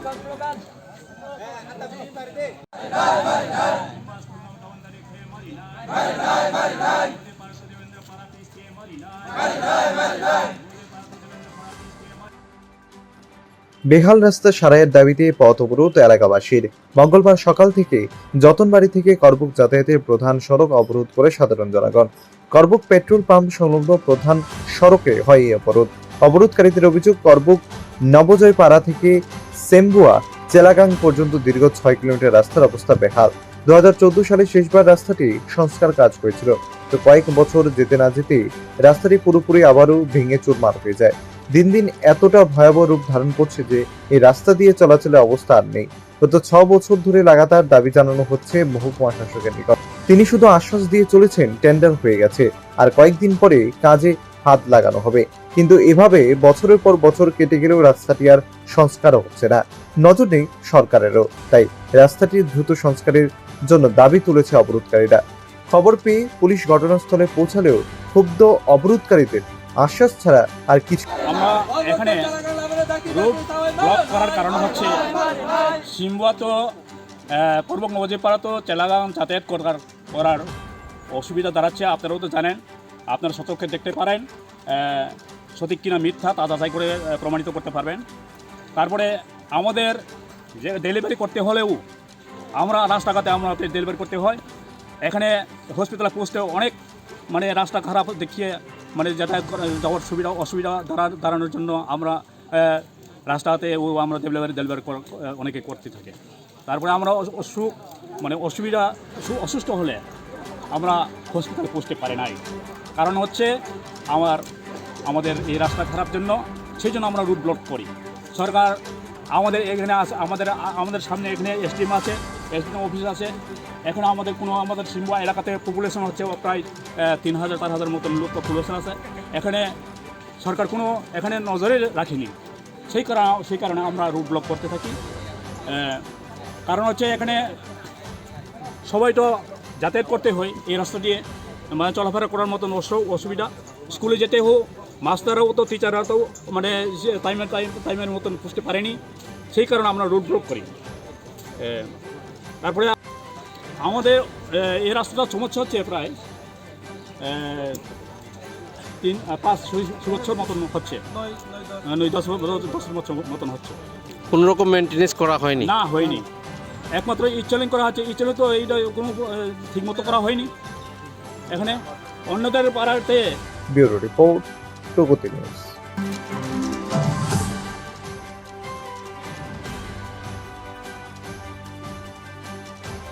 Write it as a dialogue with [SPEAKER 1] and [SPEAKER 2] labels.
[SPEAKER 1] বেহাল রাস্তা সারাইয়ের দাবিতে পথ অবরোধ এলাকাবাসীর। মঙ্গলবার সকাল থেকে যতনবাড়ি থেকে করবুক যাতায়াতের প্রধান সড়ক অবরোধ করে সাধারণ জনগণ। করবুক পেট্রোল পাম্প সংলগ্ন প্রধান সড়কে হয় এই অবরোধ। অবরোধকারীদের অভিযোগ, করবুক নবজয়পাড়া থেকে সেম্বুয়া চেলাগাং পর্যন্ত দীর্ঘ 6 কিলোমিটার রাস্তার অবস্থা বেহাল। 2014 সালে শেষবার রাস্তাটি সংস্কার কাজ হয়েছিল, তো কয়েক বছর যেতে না যেতে রাস্তাটি পুরোপুরি আবারও ভেঙে চুরমার হয়ে যায়। দিন দিন এতটা ভয়াবহ রূপ ধারণ করছে যে এই রাস্তা দিয়ে চলাচলের অবস্থা আর নেই। গত 6 বছর ধরে লাগাতার দাবি জানানো হচ্ছে মহকুমা শাসকের নিকট। তিনি শুধু আশ্বাস দিয়ে চলেছেন টেন্ডার হয়ে গেছে আর কয়েকদিন পরে কাজে হাত লাগানো হবে, কিন্তু এভাবে বছরের পর বছর কেটে গেলেও রাস্তাটি আর সংস্কারও হচ্ছে না। নজর নেই সরকারেরও, তাই রাস্তাটির দ্রুত সংস্কারের জন্য দাবি তুলেছে অবরোধকারীরা। খবর পেয়ে পুলিশ ঘটনাস্থলে পৌঁছালেও ক্ষুব্ধ অবরোধকারীদের আশ্বাস ছাড়া আর কিছু।
[SPEAKER 2] আমরা এখানে রোড ব্লক করার কারণ হচ্ছে সিম্বুয়া তো করবুক নবজয়পাড়া তো চেলাগাং যাতায়াত করার অসুবিধা দাঁড়াচ্ছে। আপনারাও তো জানেন, আপনারা সতর্কে দেখতে পারেন, সঠিক কিনা মিথ্যা তা যাচাই করে প্রমাণিত করতে পারবেন। তারপরে আমাদের যে ডেলিভারি করতে হলেও আমরা রাস্তাঘাটে আমরা ডেলিভারি করতে হয়। এখানে হসপিটালে পৌঁছতে অনেক রাস্তা খারাপ দেখিয়ে যাতায়াত যাওয়ার অসুবিধা দাঁড়ানোর জন্য আমরা রাস্তাতে আমরা ডেলিভারি অনেকে করতে থাকে। তারপরে আমরা অসুস্থ হলে আমরা হসপিটালে পৌঁছতে পারি নাই। কারণ হচ্ছে আমাদের এই রাস্তা খারাপ জন্য, সেই জন্য আমরা রুট ব্লক করি। সরকার আমাদের এখানে আমাদের সামনে এখানে এসডিএম আছে, এসডিএম অফিস আছে। এখন আমাদের সিম্বুয়া এলাকাতে পপুলেশন হচ্ছে প্রায় 3000-4000 মতন লোক পপুলেশন আছে। এখানে সরকার এখানে নজরে রাখেনি, সেই কারণে আমরা রুট ব্লক করতে থাকি। কারণ হচ্ছে এখানে সবাই তো যাতায়াত করতে হয় এই রাস্তা দিয়ে, চলাফেরা করার মতন অসুবিধা। স্কুলে যেতে হোক, মাস্টাররাও তো টিচাররা তো টাইমের মতন বুঝতে পারেনি, সেই কারণে আমরা রুট ব্লক করি। তারপরে আমাদের এই রাস্তাটা সমস্যা হচ্ছে প্রায় 3-5-6 বছর মতন হচ্ছে, 9-10 বছর মতন হচ্ছে।
[SPEAKER 3] কোনো রকম মেনটেনেন্স করা হয়নি?
[SPEAKER 2] না, হয়নি। একমাত্র ইচ্ছালিং করা হচ্ছে, ইচ্ছালিং তো এইটা কোনো ঠিকমতো করা হয়নি। এখানে অন্যদের পাড়াতে।
[SPEAKER 1] ব্যুরো রিপোর্ট, প্রগতি নিউজ।